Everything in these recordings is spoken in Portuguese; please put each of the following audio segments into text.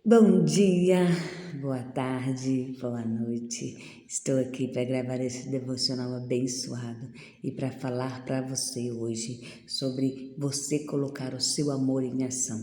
Bom dia, boa tarde, boa noite. Estou aqui para gravar esse devocional abençoado e para falar para você hoje sobre você colocar o seu amor em ação.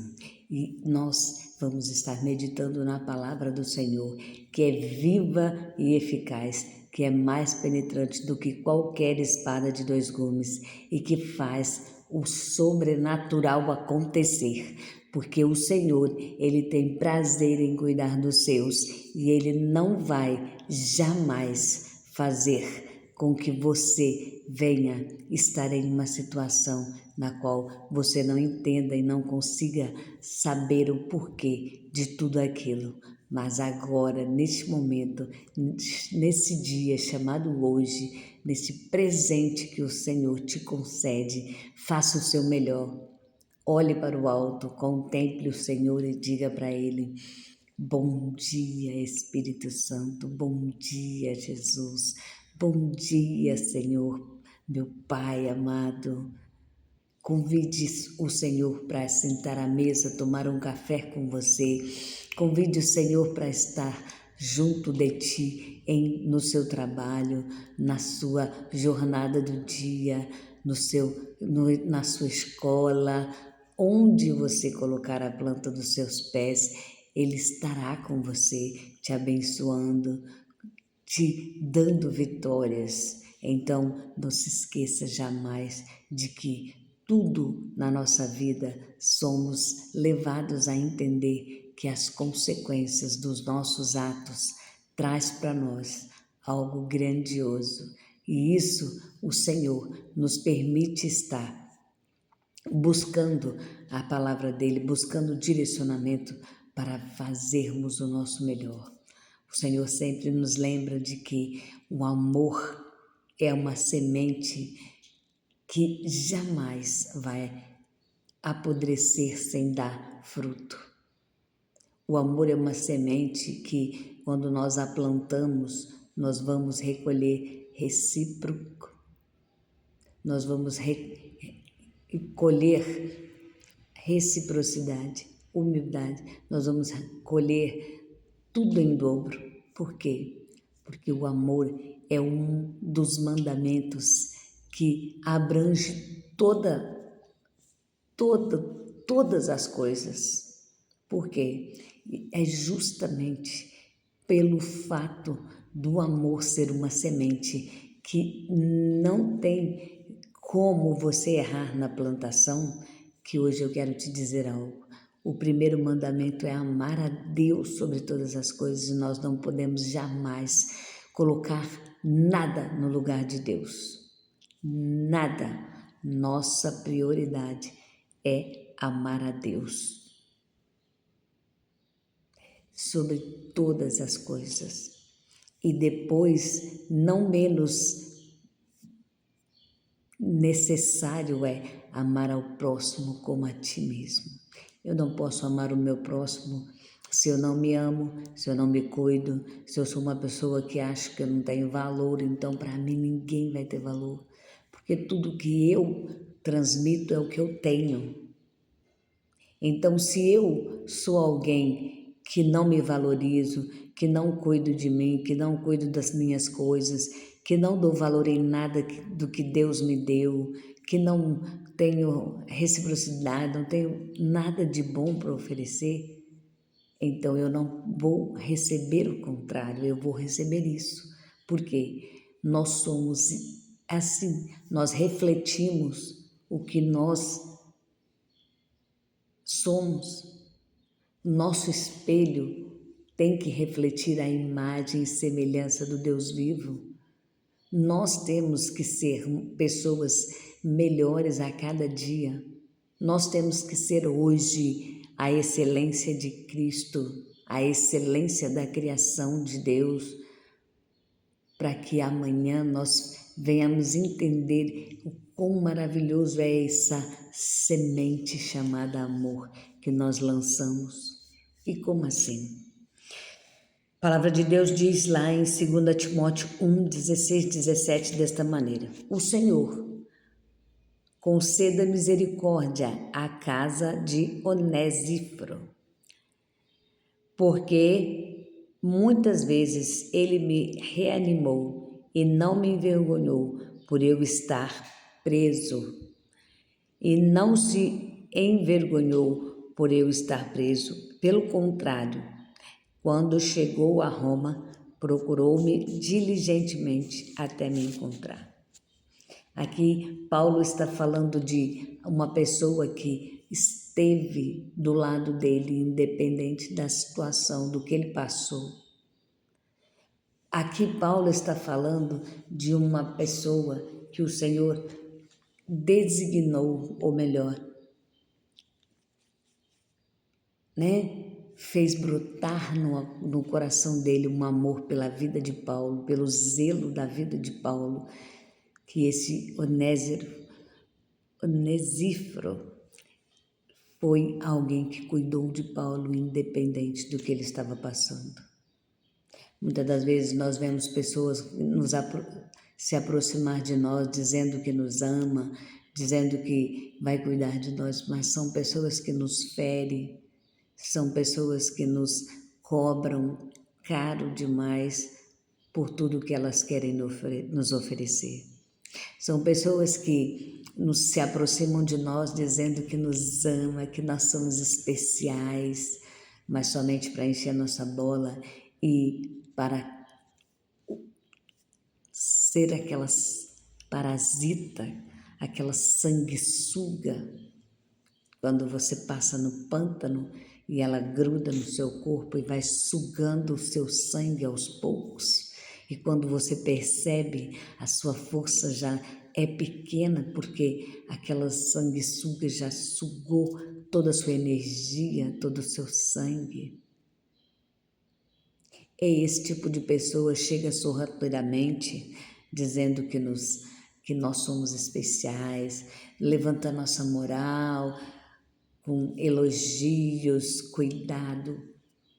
E nós vamos estar meditando na palavra do Senhor, que é viva e eficaz, que é mais penetrante do que qualquer espada de dois gumes e que faz o sobrenatural acontecer, porque o Senhor, Ele tem prazer em cuidar dos seus e Ele não vai jamais fazer com que você venha estar em uma situação na qual você não entenda e não consiga saber o porquê de tudo aquilo. Mas agora, neste momento, nesse dia chamado hoje, nesse presente que o Senhor te concede, faça o seu melhor. Olhe para o alto, contemple o Senhor e diga para Ele: bom dia, Espírito Santo, bom dia, Jesus, bom dia, Senhor, meu Pai amado. Convide o Senhor para sentar à mesa, tomar um café com você. Convide o Senhor para estar junto de ti no seu trabalho, na sua jornada do dia, na sua escola, onde você colocar a planta dos seus pés, Ele estará com você, te abençoando, te dando vitórias. Então, não se esqueça jamais de que tudo na nossa vida somos levados a entender que as consequências dos nossos atos traz para nós algo grandioso. E isso o Senhor nos permite estar buscando a palavra dele, buscando direcionamento para fazermos o nosso melhor. O Senhor sempre nos lembra de que o amor é uma semente que jamais vai apodrecer sem dar fruto. O amor é uma semente que, quando nós a plantamos, nós vamos recolher recíproco, nós vamos colher reciprocidade, humildade, nós vamos colher tudo em dobro. Por quê? Porque o amor é um dos mandamentos que abrange todas as coisas. Por quê? É justamente pelo fato do amor ser uma semente que não tem como você errar na plantação, que hoje eu quero te dizer algo. O primeiro mandamento é amar a Deus sobre todas as coisas e nós não podemos jamais colocar nada no lugar de Deus. Nada. Nossa prioridade é amar a Deus sobre todas as coisas. E depois, não menos necessário é amar ao próximo como a ti mesmo. Eu não posso amar o meu próximo se eu não me amo, se eu não me cuido, se eu sou uma pessoa que acha que eu não tenho valor, então para mim ninguém vai ter valor. Porque tudo que eu transmito é o que eu tenho. Então, se eu sou alguém que não me valorizo, que não cuido de mim, que não cuido das minhas coisas, que não dou valor em nada do que Deus me deu, que não tenho reciprocidade, não tenho nada de bom para oferecer, então eu não vou receber o contrário, eu vou receber isso. Porque nós somos assim, nós refletimos o que nós somos. Nosso espelho tem que refletir a imagem e semelhança do Deus vivo. Nós temos que ser pessoas melhores a cada dia. Nós temos que ser hoje a excelência de Cristo, a excelência da criação de Deus, para que amanhã nós venhamos entender o quão maravilhoso é essa semente chamada amor que nós lançamos. E como assim? A palavra de Deus diz lá em 2 Timóteo 1, 16, 17 desta maneira: o Senhor conceda misericórdia à casa de Onesíforo, porque muitas vezes ele me reanimou e não me envergonhou por eu estar preso, e não se envergonhou por eu estar preso. Pelo contrário, quando chegou a Roma, procurou-me diligentemente até me encontrar. Aqui, Paulo está falando de uma pessoa que esteve do lado dele, independente da situação, do que ele passou. Aqui, Paulo está falando de uma pessoa que o Senhor designou, ou melhor, fez brotar no coração dele um amor pela vida de Paulo, pelo zelo da vida de Paulo, que esse Onesíforo foi alguém que cuidou de Paulo, independente do que ele estava passando. Muitas das vezes nós vemos pessoas se aproximar de nós, dizendo que nos ama, dizendo que vai cuidar de nós, mas são pessoas que nos ferem, são pessoas que nos cobram caro demais por tudo que elas querem nos oferecer. São pessoas que se aproximam de nós dizendo que nos ama, que nós somos especiais, mas somente para encher nossa bola e para ser aquelas parasita, aquela sanguessuga. Quando você passa no pântano e ela gruda no seu corpo e vai sugando o seu sangue aos poucos. E quando você percebe, a sua força já é pequena, porque aquela sanguessuga já sugou toda a sua energia, todo o seu sangue. E esse tipo de pessoa chega sorrateiramente dizendo que nós somos especiais, levanta nossa moral, com elogios. Cuidado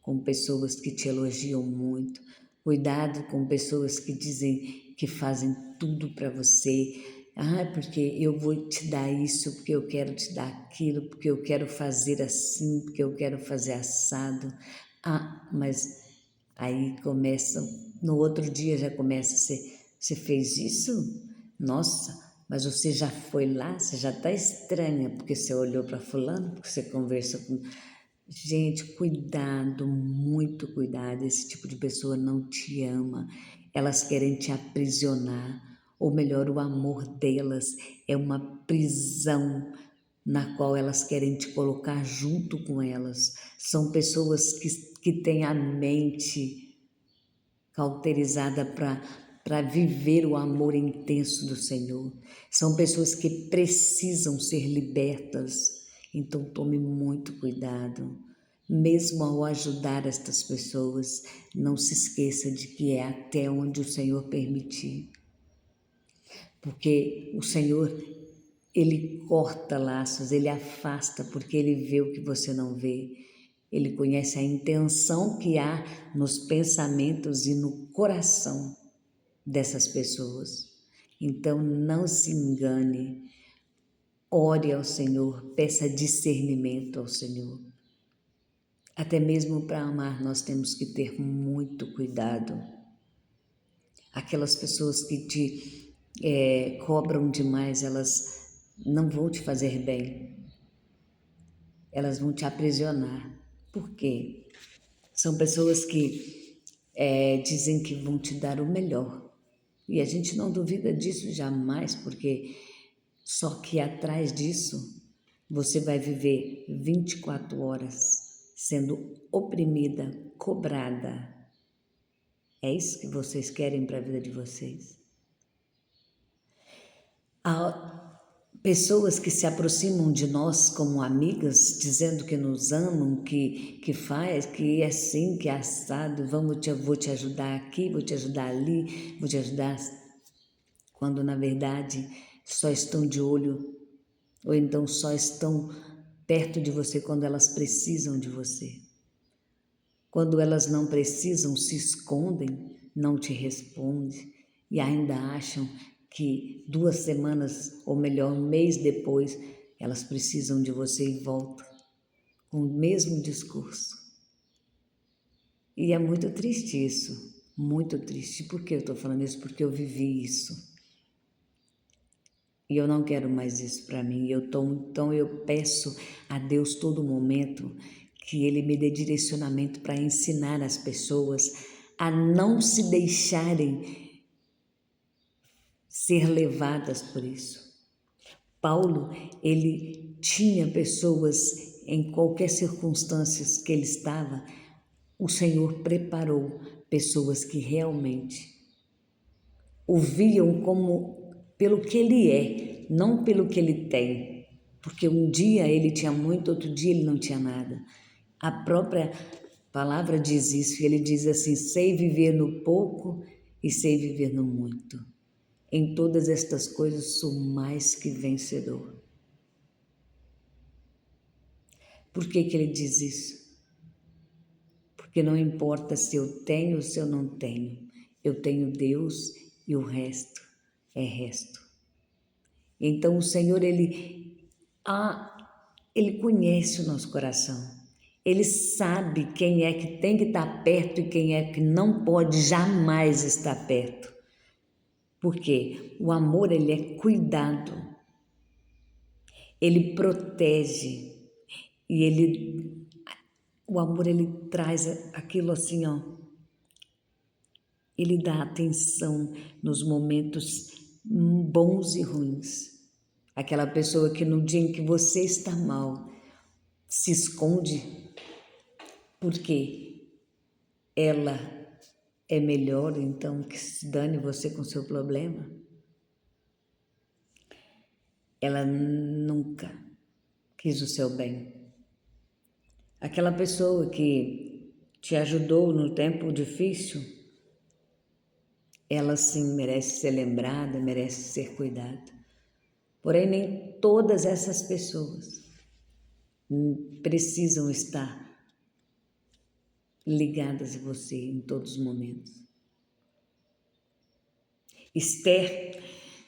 com pessoas que te elogiam muito, cuidado com pessoas que dizem que fazem tudo para você. Porque eu vou te dar isso, porque eu quero te dar aquilo, porque eu quero fazer assim, porque eu quero fazer assado. Mas aí começa, no outro dia já começa, você fez isso? Nossa, mas você já foi lá, você já está estranha, porque você olhou para fulano, porque você conversa com... Gente, cuidado, muito cuidado, esse tipo de pessoa não te ama, elas querem te aprisionar, ou melhor, o amor delas é uma prisão na qual elas querem te colocar junto com elas. São pessoas que têm a mente cauterizada para viver o amor intenso do Senhor. São pessoas que precisam ser libertas. Então tome muito cuidado. Mesmo ao ajudar estas pessoas, não se esqueça de que é até onde o Senhor permitir. Porque o Senhor, Ele corta laços, Ele afasta, porque Ele vê o que você não vê. Ele conhece a intenção que há nos pensamentos e no coração dessas pessoas. Então não se engane, ore ao Senhor, peça discernimento ao Senhor. Até mesmo para amar nós temos que ter muito cuidado. Aquelas pessoas que te cobram demais, elas não vão te fazer bem. Elas vão te aprisionar. Por quê? São pessoas que dizem que vão te dar o melhor. E a gente não duvida disso jamais, porque só que atrás disso você vai viver 24 horas sendo oprimida, cobrada. É isso que vocês querem para a vida de vocês? Há pessoas que se aproximam de nós como amigas, dizendo que nos amam, que faz, que é assim, que é assado, vou te ajudar aqui, vou te ajudar ali, vou te ajudar, quando na verdade só estão de olho, ou então só estão perto de você quando elas precisam de você. Quando elas não precisam, se escondem, não te respondem e ainda acham que 2 semanas, ou melhor, 1 mês depois, elas precisam de você e voltam com o mesmo discurso. E é muito triste isso, muito triste. Por que eu estou falando isso? Porque eu vivi isso. E eu não quero mais isso para mim. Então eu peço a Deus todo momento que Ele me dê direcionamento para ensinar as pessoas a não se deixarem ser levadas por isso. Paulo, ele tinha pessoas em qualquer circunstância que ele estava, o Senhor preparou pessoas que realmente o viam como pelo que ele é, não pelo que ele tem. Porque um dia ele tinha muito, outro dia ele não tinha nada. A própria palavra diz isso, e ele diz assim: sei viver no pouco e sei viver no muito. Em todas estas coisas sou mais que vencedor. Por que ele diz isso? Porque não importa se eu tenho ou se eu não tenho. Eu tenho Deus e o resto é resto. Então o Senhor, Ele conhece o nosso coração. Ele sabe quem é que tem que estar perto e quem é que não pode jamais estar perto. Porque o amor, ele é cuidado. Ele protege. E o amor, ele traz aquilo assim, ó. Ele dá atenção nos momentos bons e ruins. Aquela pessoa que no dia em que você está mal, se esconde porque ela é melhor, então que se dane você com seu problema. Ela nunca quis o seu bem. Aquela pessoa que te ajudou no tempo difícil, ela sim merece ser lembrada, merece ser cuidada. Porém, nem todas essas pessoas precisam estar ligadas a você em todos os momentos. Esther,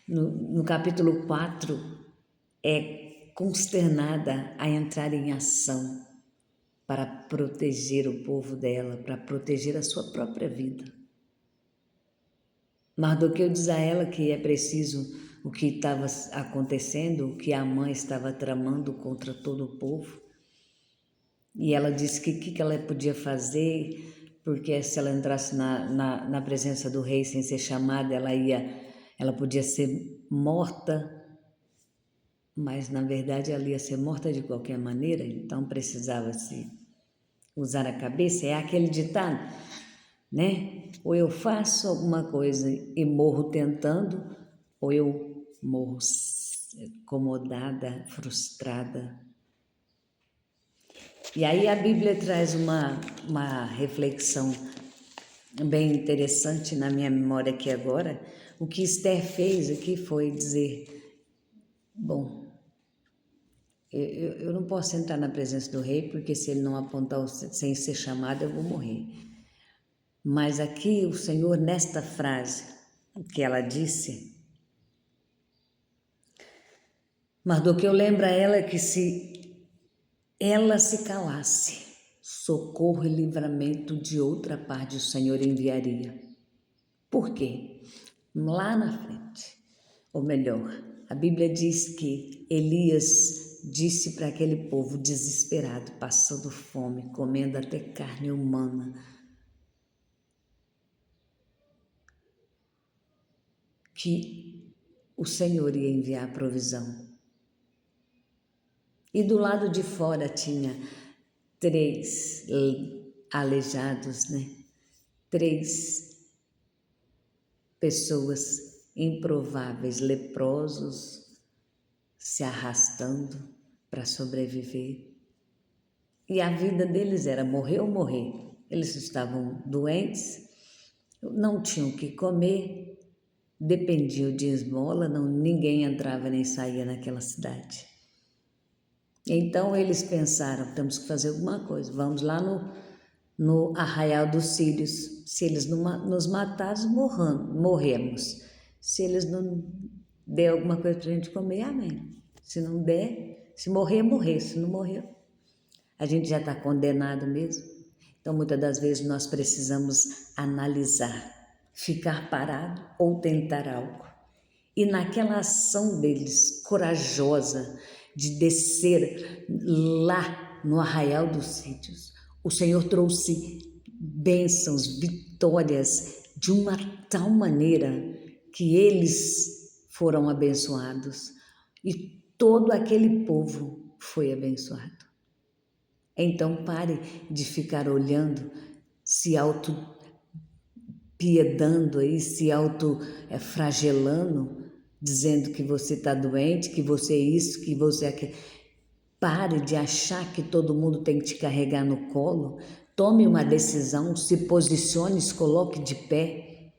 no capítulo 4, é consternada a entrar em ação para proteger o povo dela, para proteger a sua própria vida. Mardoqueu diz a ela que é preciso o que estava acontecendo, o que a mãe estava tramando contra todo o povo. E ela disse que o que ela podia fazer, porque se ela entrasse na presença do rei sem ser chamada, ela podia ser morta, mas na verdade ela ia ser morta de qualquer maneira, então precisava-se usar a cabeça. É aquele ditado, né? Ou eu faço alguma coisa e morro tentando, ou eu morro acomodada, frustrada. E aí a Bíblia traz uma reflexão bem interessante na minha memória aqui agora. O que Esther fez aqui foi dizer: bom, eu não posso entrar na presença do rei, porque se ele não apontar sem ser chamado, eu vou morrer. Mas aqui o Senhor, nesta frase que ela disse, Mardoqueu lembra a ela que se ela se calasse, socorro e livramento de outra parte o Senhor enviaria. Por quê? Lá na frente, ou melhor, a Bíblia diz que Elias disse para aquele povo desesperado, passando fome, comendo até carne humana, que o Senhor ia enviar provisão. E do lado de fora tinha 3 aleijados, né? 3 pessoas improváveis, leprosos, se arrastando para sobreviver. E a vida deles era morrer ou morrer. Eles estavam doentes, não tinham o que comer, dependiam de esmola, ninguém entrava nem saía naquela cidade. Então eles pensaram: temos que fazer alguma coisa, vamos lá no arraial dos sírios. Se eles nos matarem, morremos. Se eles não der alguma coisa para a gente comer, amém. Se não der, se morrer, morrer. Se não morrer, a gente já está condenado mesmo. Então, muitas das vezes nós precisamos analisar, ficar parado ou tentar algo. E naquela ação deles, corajosa, de descer lá no arraial dos sítios, o Senhor trouxe bênçãos, vitórias, de uma tal maneira que eles foram abençoados e todo aquele povo foi abençoado. Então pare de ficar olhando, se auto-piedando aí, se auto-flagelando, dizendo que você está doente, que você é isso, que você é aquilo. Pare de achar que todo mundo tem que te carregar no colo. Tome uma decisão, se posicione, se coloque de pé.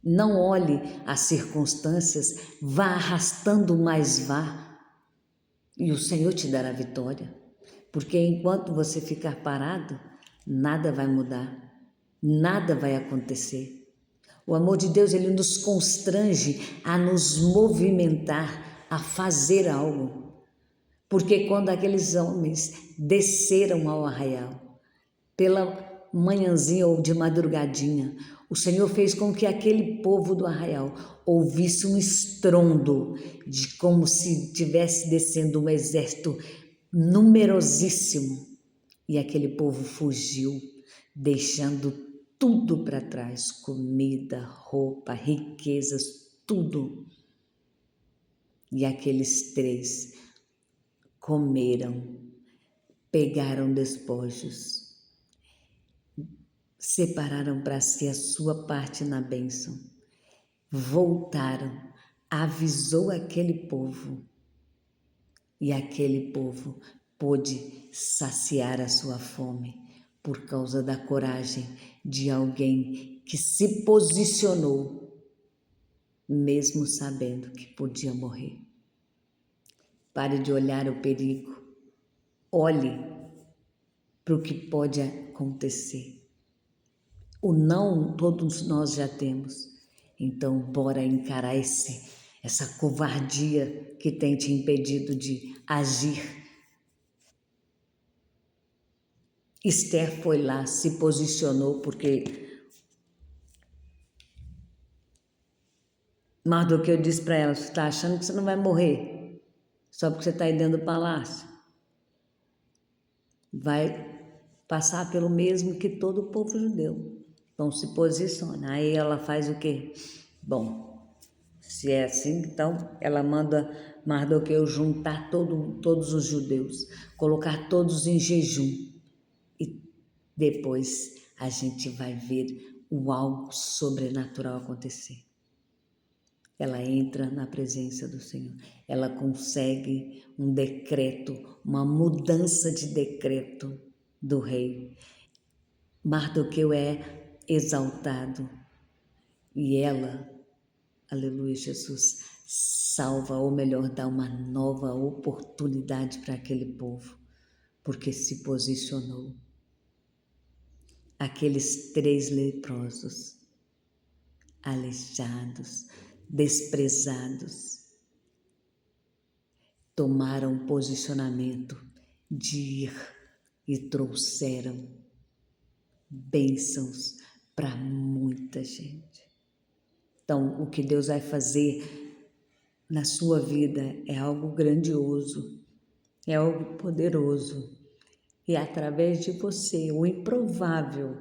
Não olhe as circunstâncias, vá arrastando, mas vá. E o Senhor te dará vitória. Porque enquanto você ficar parado, nada vai mudar, nada vai acontecer. O amor de Deus, ele nos constrange a nos movimentar, a fazer algo. Porque quando aqueles homens desceram ao arraial, pela manhãzinha ou de madrugadinha, o Senhor fez com que aquele povo do arraial ouvisse um estrondo de como se estivesse descendo um exército numerosíssimo. E aquele povo fugiu, deixando tudo para trás, comida, roupa, riquezas, tudo. E aqueles 3 comeram, pegaram despojos, separaram para si a sua parte na bênção, voltaram, avisou aquele povo, e aquele povo pôde saciar a sua fome por causa da coragem de alguém que se posicionou, mesmo sabendo que podia morrer. Pare de olhar o perigo, olhe para o que pode acontecer. O não todos nós já temos, então bora encarar essa covardia que tem te impedido de agir. Esther foi lá, se posicionou, porque Mardoqueu disse para ela: você está achando que você não vai morrer só porque você está aí dentro do palácio? Vai passar pelo mesmo que todo o povo judeu. Então se posiciona. Aí ela faz o quê? Bom, se é assim, então ela manda Mardoqueu juntar todos os judeus, colocar todos em jejum. E depois a gente vai ver o algo sobrenatural acontecer. Ela entra na presença do Senhor. Ela consegue um decreto, uma mudança de decreto do rei. Mardoqueu é exaltado e ela, aleluia, Jesus, salva, ou melhor, dá uma nova oportunidade para aquele povo, porque se posicionou. Aqueles 3 leprosos, aleijados, desprezados, tomaram posicionamento de ir e trouxeram bênçãos para muita gente. Então, o que Deus vai fazer na sua vida é algo grandioso, é algo poderoso. E através de você, o improvável,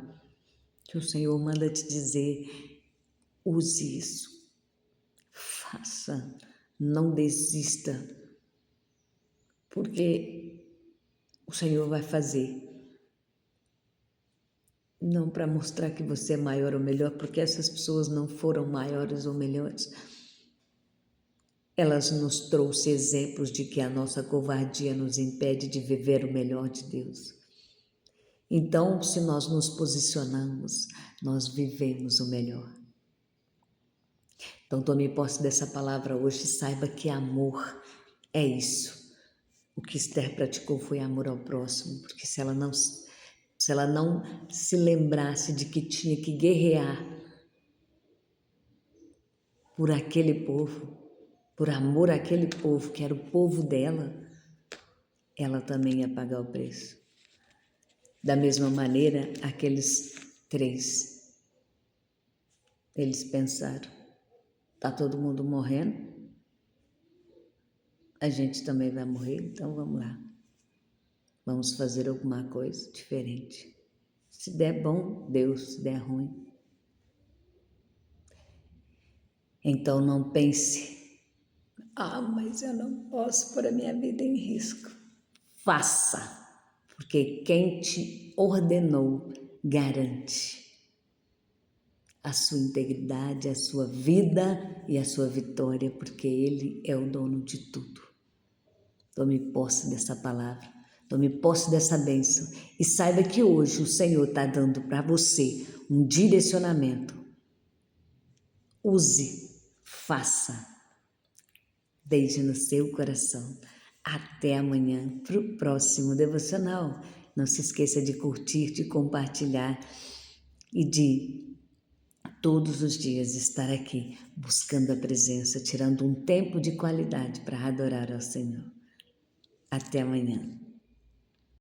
que o Senhor manda te dizer, use isso, faça, não desista, porque o Senhor vai fazer. Não para mostrar que você é maior ou melhor, porque essas pessoas não foram maiores ou melhores. Elas nos trouxeram exemplos de que a nossa covardia nos impede de viver o melhor de Deus. Então, se nós nos posicionamos, nós vivemos o melhor. Então, tome posse dessa palavra hoje e saiba que amor é isso. O que Esther praticou foi amor ao próximo, porque se ela não se lembrasse de que tinha que guerrear por aquele povo, por amor àquele povo, que era o povo dela, ela também ia pagar o preço. Da mesma maneira, aqueles 3, eles pensaram, está todo mundo morrendo, a gente também vai morrer, então vamos lá. Vamos fazer alguma coisa diferente. Se der bom, Deus, se der ruim. Então não pense, mas eu não posso pôr a minha vida em risco. Faça, porque quem te ordenou garante a sua integridade, a sua vida e a sua vitória, porque Ele é o dono de tudo. Tome posse dessa palavra, tome posse dessa bênção e saiba que hoje o Senhor está dando para você um direcionamento. Use, faça, deixe no seu coração. Até amanhã para o próximo devocional. Não se esqueça de curtir, de compartilhar e de todos os dias estar aqui buscando a presença, tirando um tempo de qualidade para adorar ao Senhor. Até amanhã.